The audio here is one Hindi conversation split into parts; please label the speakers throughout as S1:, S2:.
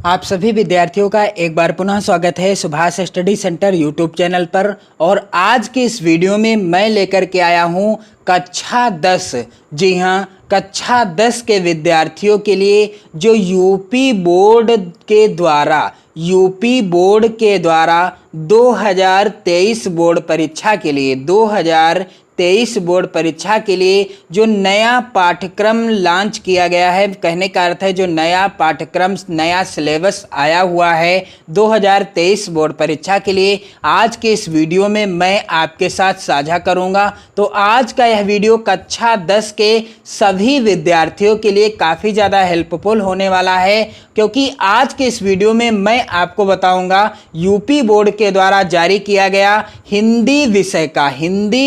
S1: आप सभी विद्यार्थियों का एक बार पुनः स्वागत है Subhash study centre YouTube channel पर। और आज के इस वीडियो में मैं लेकर के आया हूं कक्षा 10। जी हां, कक्षा 10 के विद्यार्थियों के लिए जो यूपी बोर्ड के द्वारा 2023 बोर्ड परीक्षा के लिए 2023 बोर्ड परीक्षा के लिए जो नया पाठ्यक्रम लॉन्च किया गया है, कहने का अर्थ है जो नया पाठ्यक्रम नया सिलेबस आया हुआ है 2023 बोर्ड परीक्षा के लिए, आज के इस वीडियो में मैं आपके साथ साझा करूंगा। तो आज का यह वीडियो कक्षा 10 के सभी विद्यार्थियों के लिए काफ़ी ज़्यादा हेल्पफुल होने वाला है, क्योंकि आज के इस वीडियो में मैं आपको बताऊंगा यूपी बोर्ड के द्वारा जारी किया गया हिंदी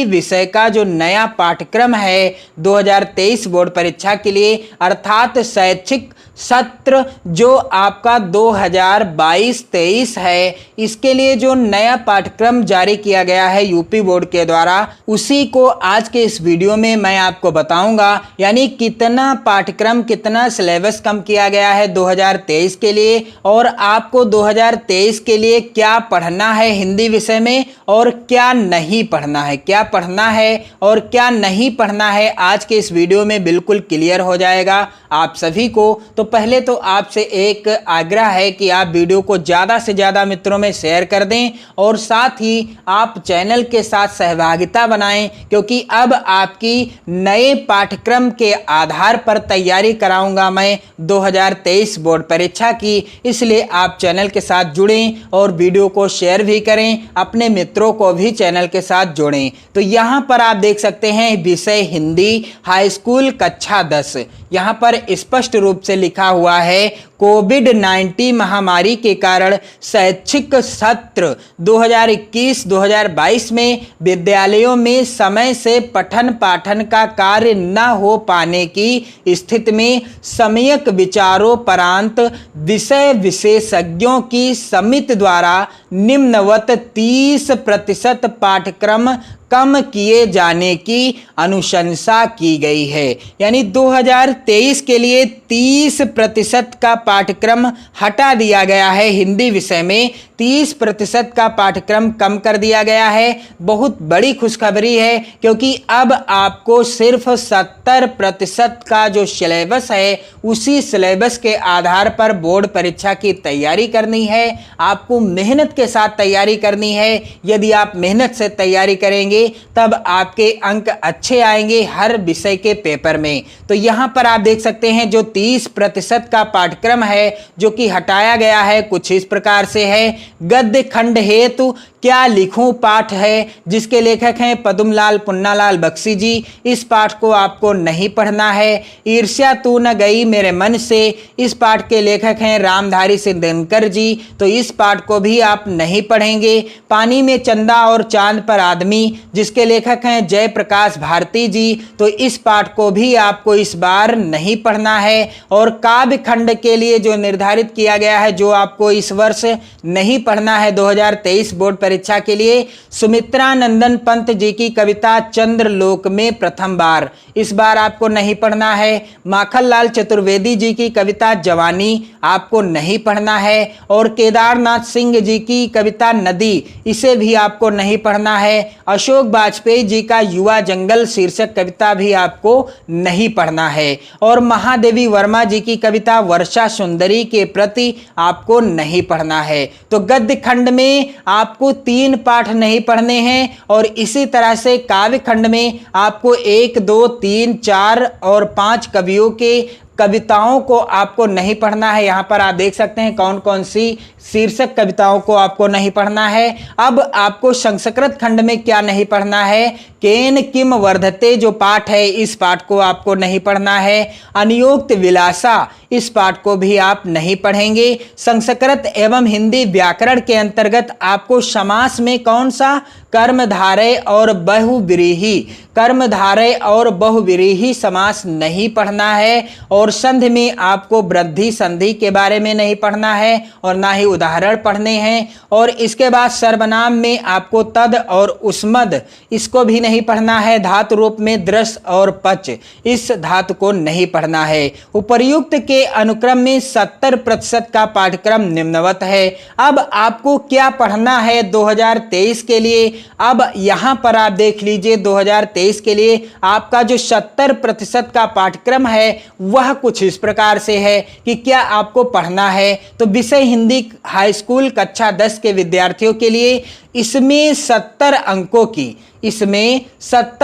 S1: विषय का जो नया पाठ्यक्रम है 2023 बोर्ड परीक्षा के लिए, अर्थात शैक्षिक सत्र जो आपका 2022-23 है, इसके लिए जो नया पाठ्यक्रम जारी किया गया है यूपी बोर्ड के द्वारा, उसी को आज के इस वीडियो में मैं आपको बताऊंगा। यानी कितना पाठ्यक्रम, कितना सिलेबस कम किया गया है 2023 के लिए, और आपको 2023 के लिए क्या पढ़ना है हिंदी विषय में और क्या नहीं पढ़ना है, क्या पढ़ना है और क्या नहीं पढ़ना है, आज के इस वीडियो में बिल्कुल क्लियर हो जाएगा आप सभी को। तो पहले तो आपसे एक आग्रह है कि आप वीडियो को ज़्यादा से ज़्यादा मित्रों में शेयर कर दें और साथ ही आप चैनल के साथ सहभागिता बनाएं, क्योंकि अब आपकी नए पाठ्यक्रम के आधार पर तैयारी कराऊंगा मैं 2023 बोर्ड परीक्षा की, इसलिए आप चैनल के साथ जुड़ें और वीडियो को शेयर भी करें, अपने मित्रों को भी चैनल के साथ जोड़ें। तो यहाँ पर आप देख सकते हैं विषय हिंदी हाई स्कूल कक्षा 10, यहाँ पर स्पष्ट रूप से लिखा हुआ है कोविड-19 महामारी के कारण शैक्षिक सत्र 2021-2022 में विद्यालयों में समय से पठन पाठन का कार्य न हो पाने की स्थिति में सम्यक विचारोपरांत विषय विशेषज्ञों की समिति द्वारा निम्नवत 30% पाठ्यक्रम कम किए जाने की अनुशंसा की गई है। यानी 2023 के लिए 30% का पाठ्यक्रम हटा दिया गया है, हिंदी विषय में 30% का पाठ्यक्रम कम कर दिया गया है। बहुत बड़ी खुशखबरी है, क्योंकि अब आपको सिर्फ 70% का जो सिलेबस है उसी सिलेबस के आधार पर बोर्ड परीक्षा की तैयारी करनी है। आपको मेहनत के साथ तैयारी करनी है। यदि आप मेहनत से तैयारी करेंगे तब आपके अंक अच्छे आएंगे हर विषय के पेपर में। तो यहाँ पर आप देख सकते हैं जो 30% का पाठ्यक्रम है जो कि हटाया गया है, कुछ इस प्रकार से है। गद्य खंड हेतु क्या लिखूं पाठ है, जिसके लेखक हैं पद्मलाल पुन्नालाल बख्शी जी, इस पाठ को आपको नहीं पढ़ना है। ईर्ष्या तू न गई मेरे मन से, इस पाठ के लेखक हैं रामधारी सिंह दिनकर जी, तो इस पाठ को भी आप नहीं पढ़ेंगे। पानी में चंदा और चांद पर आदमी, जिसके लेखक हैं जयप्रकाश भारती जी, तो इस पाठ को भी आपको इस बार नहीं पढ़ना है। और काव्य खंड के लिए जो निर्धारित किया गया है, जो आपको इस वर्ष नहीं पढ़ना है 2023 बोर्ड परीक्षा के लिए, सुमित्रा नंदन पंत जी की कविता चंद्रलोक में प्रथम बार, इस बार आपको नहीं पढ़ना है। माखनलाल चतुर्वेदी जी की कविता जवानी आपको नहीं पढ़ना है। और केदारनाथ सिंह जी की कविता नदी, इसे भी आपको नहीं पढ़ना है। अशोक वाजपेयी जी का युवा जंगल शीर्षक कविता भी आपको नहीं पढ़ना है। और महादेवी वर्मा जी की कविता वर्षा सुंदरी के प्रति आपको नहीं पढ़ना है। तो गद्य खंड में आपको 3 पाठ नहीं पढ़ने हैं, और इसी तरह से काव्य खंड में आपको 1, 2, 3, 4 और 5 कवियों के कविताओं को आपको नहीं पढ़ना है। यहाँ पर आप देख सकते हैं कौन कौन सी शीर्षक कविताओं को आपको नहीं पढ़ना है। अब आपको संस्कृत खंड में क्या नहीं पढ़ना है, केन किम वर्धते जो पाठ है, इस पाठ को आपको नहीं पढ़ना है। अनियोक्त विलासा, इस पाठ को भी आप नहीं पढ़ेंगे। संस्कृत एवं हिंदी व्याकरण के अंतर्गत आपको समास में कौन सा कर्मधारय और बहुव्रीहि, कर्मधारय और बहुव्रीहि समास नहीं पढ़ना है, और संधि में आपको वृद्धि संधि के बारे में नहीं पढ़ना है और ना ही उदाहरण पढ़ने हैं। और इसके बाद सर्वनाम में आपको तद और उस्मद इसको भी नहीं पढ़ना है। धातु रूप में दृश और पच इस धातु को नहीं पढ़ना है। उपर्युक्त के अनुक्रम में 70% का पाठ्यक्रम निम्नवत है। अब आपको क्या पढ़ना है 2023 के लिए? अब यहां पर आप देख लीजिए 2023 के लिए आपका जो 70% का पाठ्यक्रम है वह कुछ इस प्रकार से है कि क्या आपको पढ़ना है। तो विषय हिंदी हाई स्कूल कक्षा 10 के विद्यार्थियों के लिए इसमें 70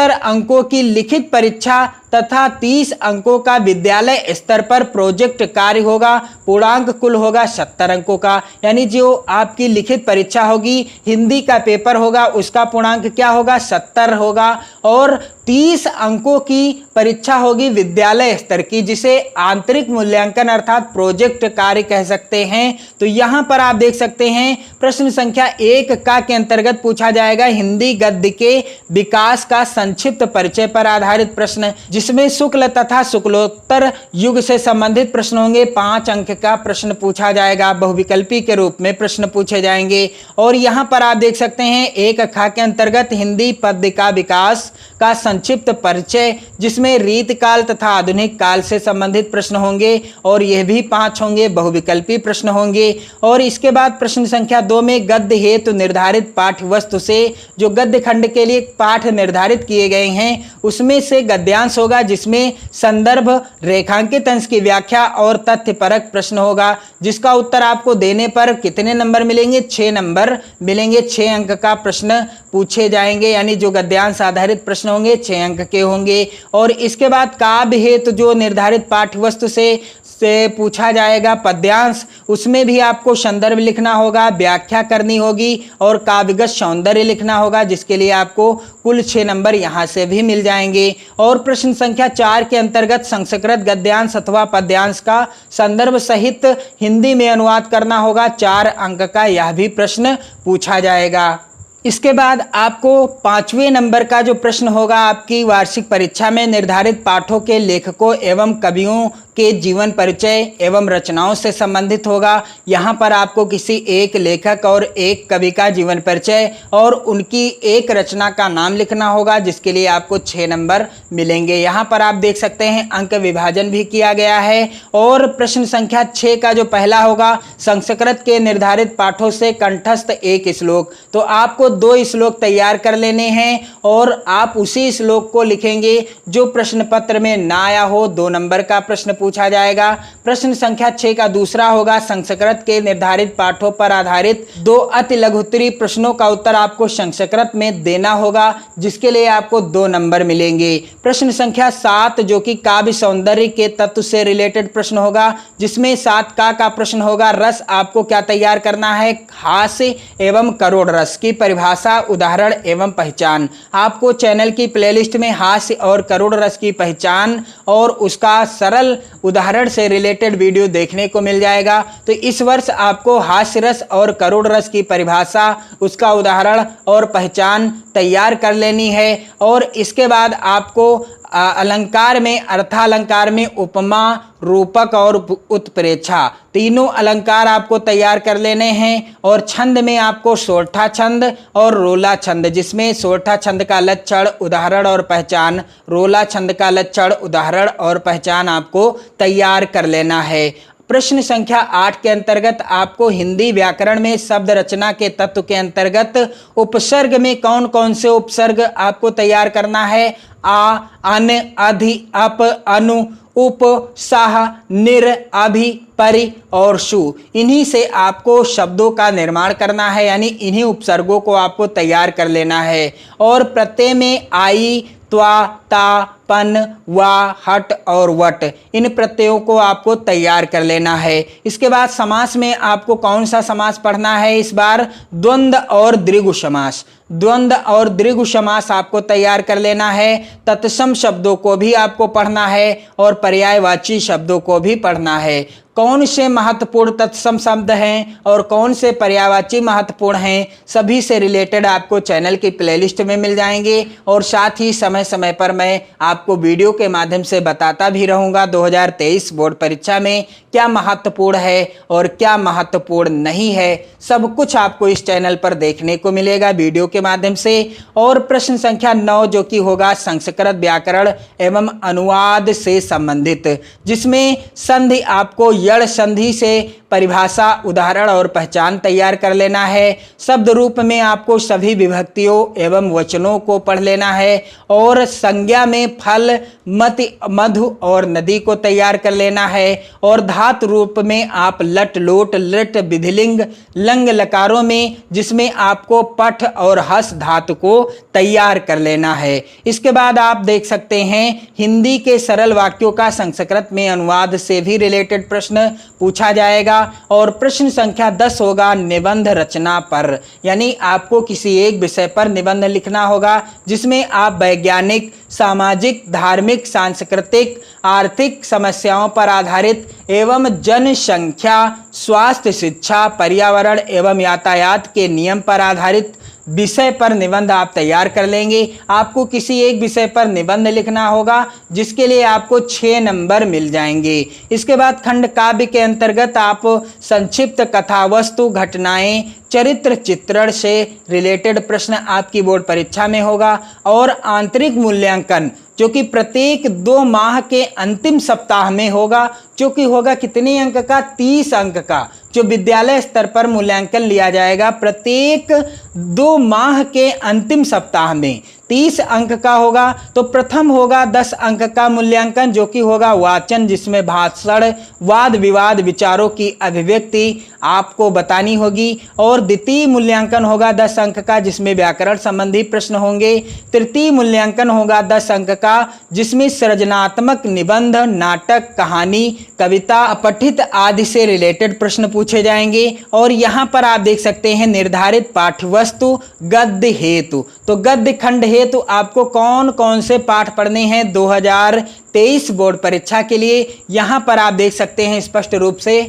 S1: अंकों की लिखित परीक्षा तथा 30 अंकों का विद्यालय स्तर पर प्रोजेक्ट कार्य होगा। पूर्णांक कुल होगा 70 अंकों का, यानी जो आपकी लिखित परीक्षा होगी, हिंदी का पेपर होगा, उसका पूर्णांक क्या होगा? 70 होगा। और 30 अंकों की परीक्षा होगी विद्यालय स्तर की, जिसे आंतरिक मूल्यांकन अर्थात प्रोजेक्ट कार्य कह सकते हैं। तो यहां पर आप देख सकते हैं प्रश्न संख्या 1 का के अंतर्गत पूछा जाएगा हिंदी गद्य के विकास का संक्षिप्त परिचय पर आधारित प्रश्न, जिसमें शुक्ल तथा शुक्लोत्तर युग से संबंधित प्रश्न होंगे। 5 अंक का प्रश्न पूछा जाएगा, बहुविकल्पी के रूप में प्रश्न पूछे जाएंगे। और यहां पर आप देख सकते हैं 1 ख के अंतर्गत हिंदी पद्य का विकास का संक्षिप्त परिचय, जिसमें रीतकाल तथा आधुनिक काल से संबंधित प्रश्न होंगे, और यह भी 5 होंगे, बहुविकल्पी प्रश्न होंगे। और इसके बाद प्रश्न संख्या 2 में गद्य हेतु निर्धारित पाठ्य वस्तु से जो गद्य खंड के लिए पाठ निर्धारित किए गए हैं उसमें से गद्यांश होगा, जिसमें संदर्भ, रेखांकित अंश की व्याख्या और तथ्यपरक प्रश्न होगा, जिसका उत्तर आपको देने पर कितने नंबर मिलेंगे? 6 नंबर मिलेंगे। 6 अंक का प्रश्न पूछे जाएंगे, यानी जो गद्यांश आधारित प्रश्न होंगे 6 अंक के होंगे। और इसके बाद काव्य हेतु जो निर्धारित पाठ्य वस्तु से पूछा जाएगा पद्यांश, उसमें भी आपको संदर्भ लिखना होगा, व्याख्या करनी होगी और काव्यगत सौंदर्य लिखना होगा, जिसके लिए आपको कुल 6 नंबर यहां से भी मिल जाएंगे। और प्रश्न संख्या 4 के अंतर्गत संस्कृत गद्यांश अथवा पद्यांश का संदर्भ सहित हिंदी में अनुवाद करना होगा, 4 अंक का यह भी प्रश्न पूछा जाएगा। इसके बाद आपको 5वें नंबर का जो प्रश्न होगा आपकी वार्षिक परीक्षा में निर्धारित पाठों के लेखकों एवं कवियों के जीवन परिचय एवं रचनाओं से संबंधित होगा। यहाँ पर आपको किसी एक लेखक और एक कवि का जीवन परिचय और उनकी एक रचना का नाम लिखना होगा, जिसके लिए आपको 6 नंबर मिलेंगे। यहाँ पर आप देख सकते हैं अंक विभाजन भी किया गया है। और प्रश्न संख्या 6 का जो पहला होगा संस्कृत के निर्धारित पाठों से कंठस्थ एक श्लोक, तो आपको 2 श्लोक तैयार कर लेने हैं और आप उसी श्लोक को लिखेंगे जो प्रश्न पत्र में ना आया हो। 2 नंबर का प्रश्न पूछा जाएगा। प्रश्न संख्या 6 का दूसरा होगा संस्कृत के निर्धारित पाठों पर आधारित 2 अति लघुत्तरीय प्रश्नों का उत्तर आपको संस्कृत में देना होगा, जिसके लिए आपको 2 नंबर मिलेंगे। प्रश्न संख्या 7 जो कि काव्य सौंदर्य के तत्व से रिलेटेड प्रश्न होगा, जिसमें 7 का प्रश्न होगा रस आपको क्या तैयार करना है? हास्य एवं करोड़ रस की परिभाषा, उदाहरण एवं पहचान। आपको चैनल की प्लेलिस्ट में हास्य और करोड़ रस की पहचान और उसका सरल उदाहरण से रिलेटेड वीडियो देखने को मिल जाएगा। तो इस वर्ष आपको हास्य रस और करोड़ रस की परिभाषा, उसका उदाहरण और पहचान तैयार कर लेनी है। और इसके बाद आपको अलंकार में, अर्थालंकार में उपमा, रूपक और उत्प्रेक्षा तीनों अलंकार आपको तैयार कर लेने हैं। और छंद में आपको सोरठा छंद और रोला छंद, जिसमें सोरठा छंद का लक्षण, उदाहरण और पहचान, रोला छंद का लक्षण, उदाहरण और पहचान आपको तैयार कर लेना है। प्रश्न संख्या 8 के अंतर्गत आपको हिंदी व्याकरण में शब्द रचना के तत्व के अंतर्गत उपसर्ग में कौन कौन से उपसर्ग आपको तैयार करना है? आ, अन, अधि, अप, अनु, उप, साह, निर, अभि, परि और शु, इन्हीं से आपको शब्दों का निर्माण करना है, यानी इन्हीं उपसर्गों को आपको तैयार कर लेना है। और प्रत्यय में आई, त्वा, ता, पन, वा, हट और वट, इन प्रत्ययों को आपको तैयार कर लेना है। इसके बाद समास में आपको कौन सा समास पढ़ना है इस बार? द्वंद्व और द्विगु समास। द्वंद्व और द्विगु समास आपको तैयार कर लेना है। तत्सम शब्दों को भी आपको पढ़ना है और पर्यायवाची शब्दों को भी पढ़ना है। कौन से महत्वपूर्ण तत्सम शब्द हैं और कौन से पर्यायवाची महत्वपूर्ण हैं, सभी से रिलेटेड आपको चैनल की प्लेलिस्ट में मिल जाएंगे। और साथ ही समय समय पर मैं आपको वीडियो के माध्यम से बताता भी रहूँगा 2023 बोर्ड परीक्षा में क्या महत्वपूर्ण है और क्या महत्वपूर्ण नहीं है, सब कुछ आपको इस चैनल पर देखने को मिलेगा वीडियो के माध्यम से। और प्रश्न संख्या 9 जो कि होगा संस्कृत व्याकरण एवं अनुवाद से संबंधित, जिसमें संधि आपको यड़ संधि से परिभाषा, उदाहरण और पहचान तैयार कर लेना है। शब्द रूप में आपको सभी विभक्तियों एवं वचनों को पढ़ लेना है। और संज्ञा में फल, मति, मधु और नदी को तैयार कर लेना है। और धातु रूप में आप लट, लोट, लट, विधिलिंग, लंग लकारों में, जिसमें आपको पठ और हस धातु को तैयार कर लेना है। इसके बाद आप देख सकते हैं हिंदी के सरल वाक्यों का संस्कृत में अनुवाद से भी रिलेटेड प्रश्न पूछा जाएगा। और प्रश्न संख्या 10 होगा निबंध रचना पर, यानी आपको किसी एक विषय पर निबंध लिखना होगा, जिसमें आप वैज्ञानिक, सामाजिक, धार्मिक, सांस्कृतिक, आर्थिक समस्याओं पर आधारित एवं जनसंख्या, स्वास्थ्य, शिक्षा, पर्यावरण एवं यातायात के नियम पर आधारित विषय पर निबंध आप तैयार कर लेंगे। आपको किसी एक विषय पर निबंध लिखना होगा, जिसके लिए आपको 6 नंबर मिल जाएंगे। इसके बाद खंड काव्य के अंतर्गत आप संक्षिप्त कथा, वस्तु, घटनाएं, चरित्र चित्रण से रिलेटेड प्रश्न आपकी बोर्ड परीक्षा में होगा। और आंतरिक मूल्यांकन जो कि प्रत्येक 2 माह के अंतिम सप्ताह में होगा, जो कि होगा कितने अंक का? 30 अंक का, जो विद्यालय स्तर पर मूल्यांकन लिया जाएगा प्रत्येक 2 माह के अंतिम सप्ताह में 30 अंक का होगा। तो प्रथम होगा 10 अंक का मूल्यांकन, जो कि होगा वाचन, जिसमें भाषण, वाद विवाद, विचारों की अभिव्यक्ति आपको बतानी होगी। और द्वितीय मूल्यांकन होगा 10 अंक का, जिसमें व्याकरण संबंधी प्रश्न होंगे। तृतीय मूल्यांकन होगा 10 अंक का, जिसमें सृजनात्मक निबंध, नाटक, कहानी, कविता, अपठित आदि से रिलेटेड प्रश्न पूछे जाएंगे। और यहाँ पर आप देख सकते हैं निर्धारित पाठ्यवस्तु गद्य हेतु। तो गद्य खंड हेतु आपको कौन कौन से पाठ पढ़ने हैं 2023 बोर्ड परीक्षा के लिए, यहाँ पर आप देख सकते हैं स्पष्ट रूप से।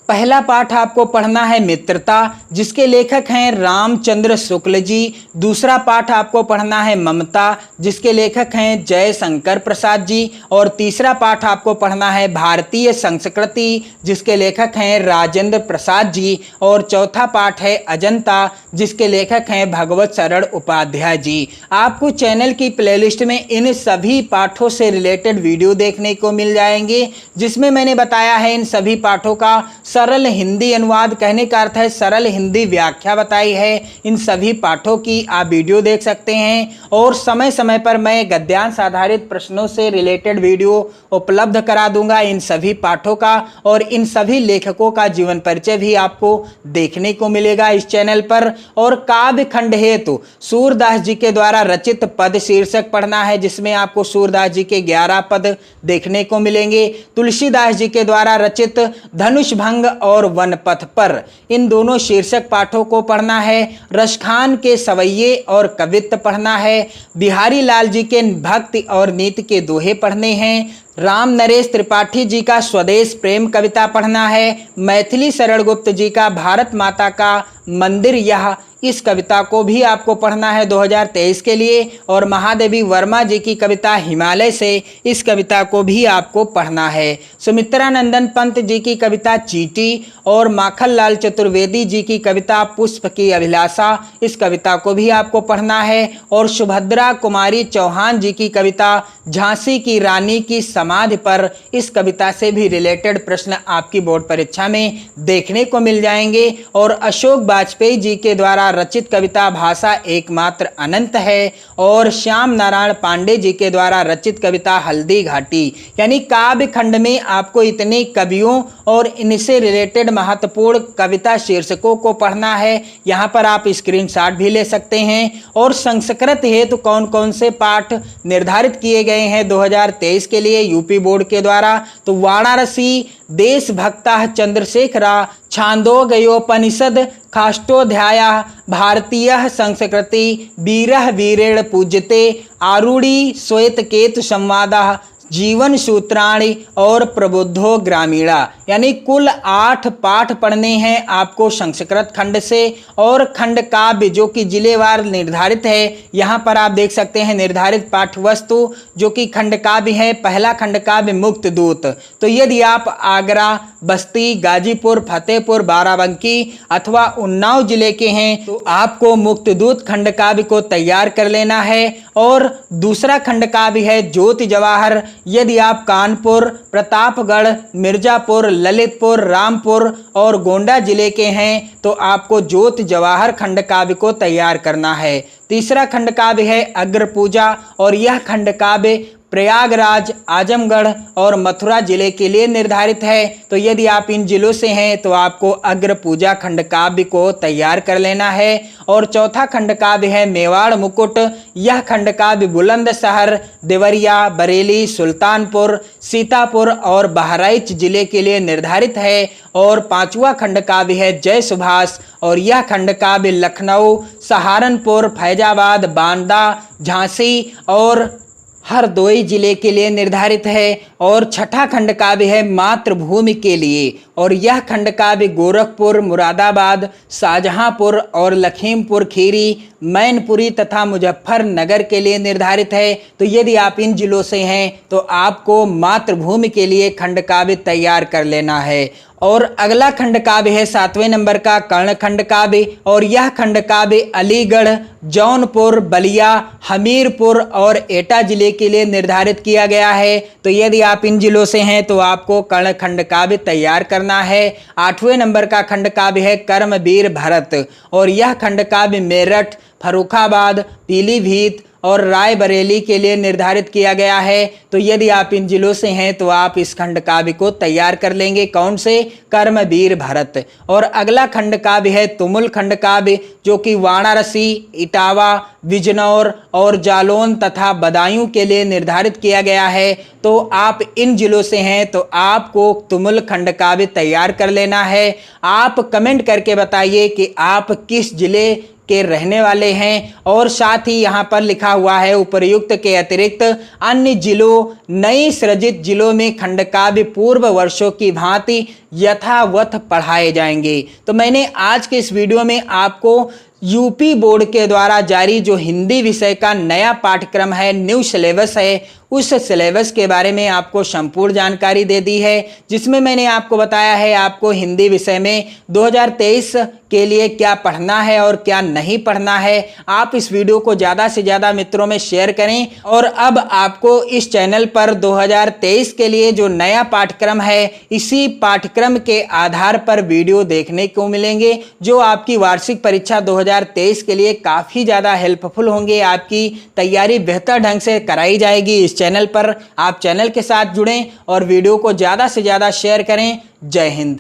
S1: पहला पाठ आपको पढ़ना है मित्रता, जिसके लेखक हैं रामचंद्र शुक्ल जी। दूसरा पाठ आपको पढ़ना है ममता, जिसके लेखक हैं जयशंकर प्रसाद जी। और तीसरा पाठ आपको पढ़ना है भारतीय संस्कृति, जिसके लेखक हैं राजेंद्र प्रसाद जी। और चौथा पाठ है अजंता, जिसके लेखक हैं भगवत शरण उपाध्याय जी। आपको चैनल की प्लेलिस्ट में इन सभी पाठों से रिलेटेड वीडियो देखने को मिल जाएंगे, जिसमें मैंने बताया है इन सभी पाठों का सरल हिंदी अनुवाद, कहने का अर्थ है सरल हिंदी व्याख्या बताई है। इन सभी पाठों की आप वीडियो देख सकते हैं। और समय समय पर मैं गद्यांश आधारित प्रश्नों से रिलेटेड वीडियो उपलब्ध करा दूंगा इन सभी पाठों का। और इन सभी लेखकों का जीवन परिचय भी आपको देखने को मिलेगा इस चैनल पर। और काव्य खंड हेतु सूरदास जी के द्वारा रचित पद शीर्षक पढ़ना है, जिसमें आपको सूरदास जी के 11 पद देखने को मिलेंगे। तुलसीदास जी के द्वारा रचित धनुष भंग और वनपथ पर, इन दोनों शीर्षक पाठों को पढ़ना है। रसखान के सवैये और कवित्व पढ़ना है। बिहारी लाल जी के भक्ति और नीति के दोहे पढ़ने हैं। राम नरेश त्रिपाठी जी का स्वदेश प्रेम कविता पढ़ना है। मैथिली शरण गुप्त जी का भारत माता का मंदिर यह, इस कविता को भी आपको पढ़ना है 2023 के लिए। और महादेवी वर्मा जी की कविता हिमालय से, इस कविता को भी आपको पढ़ना है। सुमित्रा नंदन पंत जी की कविता चींटी और माखनलाल चतुर्वेदी जी की कविता पुष्प की अभिलाषा, इस कविता को भी आपको पढ़ना है। और सुभद्रा कुमारी चौहान जी की कविता झांसी की रानी की समाधि पर, इस कविता से भी रिलेटेड प्रश्न आपकी बोर्ड परीक्षा में देखने को मिल जाएंगे। और अशोक वाजपेयी जी के द्वारा रचित कविता भाषा एकमात्र अनंत है, और श्याम नारायण पांडे जी के द्वारा रचित कविता हल्दी घाटी। यानी काव्य खंड में आपको इतने कवियों और इनसे रिलेटेड महत्वपूर्ण कविता शीर्षकों को पढ़ना है। यहाँ पर आप स्क्रीनशॉट भी ले सकते हैं। और संस्कृत हेतु कौन कौन से पाठ निर्धारित किए गए हैं 2023 के लिए यूपी बोर्ड के द्वारा, तो वाराणसी देशभक्ता चंद्रशेखरा छांदोग्योपनिषद खाष्टोध्याया भारतीय संस्कृति वीरः वीरेण पूज्यते आरूढ़ी श्वेतकेतु संवादः जीवन सूत्राणि और प्रबुद्धो ग्रामीणा। यानी कुल 8 पाठ पढ़ने हैं आपको संस्कृत खंड से। और खंड काव्य जो कि जिलेवार निर्धारित है, यहाँ पर आप देख सकते हैं निर्धारित पाठ वस्तु जो कि खंड काव्य है। पहला खंड काव्य मुक्त दूत। तो यदि आप आगरा, बस्ती, गाजीपुर, फतेहपुर, बाराबंकी अथवा उन्नाव जिले के हैं तो आपको मुक्त दूत खंड काव्य को तैयार कर लेना है। और दूसरा खंड काव्य है ज्योति जवाहर। यदि आप कानपुर, प्रतापगढ़, मिर्जापुर, ललितपुर, रामपुर और गोंडा जिले के हैं तो आपको ज्योति जवाहर खंड काव्य को तैयार करना है। तीसरा खंड काव्य है अग्र पूजा, और यह खंड काव्य प्रयागराज, आजमगढ़ और मथुरा जिले के लिए निर्धारित है। तो यदि आप इन जिलों से हैं तो आपको अग्र पूजा खंड काव्य को तैयार कर लेना है। और चौथा खंड काव्य है मेवाड़ मुकुट। यह खंड काव्य बुलंदशहर, देवरिया, बरेली, सुल्तानपुर, सीतापुर और बहराइच जिले के लिए निर्धारित है। और पांचवा खंड काव्य है जय सुभाष, और यह खंड काव्य लखनऊ, सहारनपुर, फैजाबाद, बांदा, झांसी और हरदोई जिले के लिए निर्धारित है। और छठा खंड काव्य है मातृभूमि के लिए, और यह खंड काव्य गोरखपुर, मुरादाबाद, शाहजहांपुर और लखीमपुर खीरी, मैनपुरी तथा मुजफ्फरनगर के लिए निर्धारित है। तो यदि आप इन जिलों से हैं तो आपको मातृभूमि के लिए खंड काव्य तैयार कर लेना है। और अगला खंड काव्य है 7वें नंबर का कर्ण खंड काव्य, और यह खंड काव्य अलीगढ़, जौनपुर, बलिया, हमीरपुर और एटा जिले के लिए निर्धारित किया गया है। तो यदि आप इन जिलों से हैं तो आपको कर्ण खंड काव्य तैयार करना है। 8वें नंबर का खंड काव्य है कर्मवीर भरत, और यह खंड काव्य मेरठ, फर्रुखाबाद, पीलीभीत और रायबरेली के लिए निर्धारित किया गया है। तो यदि आप इन जिलों से हैं तो आप इस खंड काव्य को तैयार कर लेंगे। कौन से? कर्मवीर भरत। और अगला खंड काव्य है तुमुल खंड काव्य, जो कि वाराणसी, इटावा, बिजनौर और जालौन तथा बदायूं के लिए निर्धारित किया गया है। तो आप इन जिलों से हैं तो आपको तुमुल खंड काव्य तैयार कर लेना है। आप कमेंट करके बताइए कि आप किस जिले के रहने वाले हैं। और साथ ही यहाँ पर लिखा हुआ है उपर्युक्त के अतिरिक्त अन्य जिलों, नई सृजित जिलों में खंड काव्य पूर्व वर्षों की भांति यथावत पढ़ाए जाएंगे। तो मैंने आज के इस वीडियो में आपको यूपी बोर्ड के द्वारा जारी जो हिंदी विषय का नया पाठ्यक्रम है, न्यू सिलेबस है, उस सिलेबस के बारे में आपको संपूर्ण जानकारी दे दी है, जिसमें मैंने आपको बताया है आपको हिंदी विषय में 2023 के लिए क्या पढ़ना है और क्या नहीं पढ़ना है। आप इस वीडियो को ज़्यादा से ज़्यादा मित्रों में शेयर करें। और अब आपको इस चैनल पर 2023 के लिए जो नया पाठ्यक्रम है, इसी पाठ्यक्रम के आधार पर वीडियो देखने को मिलेंगे, जो आपकी वार्षिक परीक्षा 2023 के लिए काफ़ी ज़्यादा हेल्पफुल होंगे। आपकी तैयारी बेहतर ढंग से कराई जाएगी इस चैनल पर। आप चैनल के साथ जुड़ें और वीडियो को ज़्यादा से ज़्यादा शेयर करें। जय हिंद।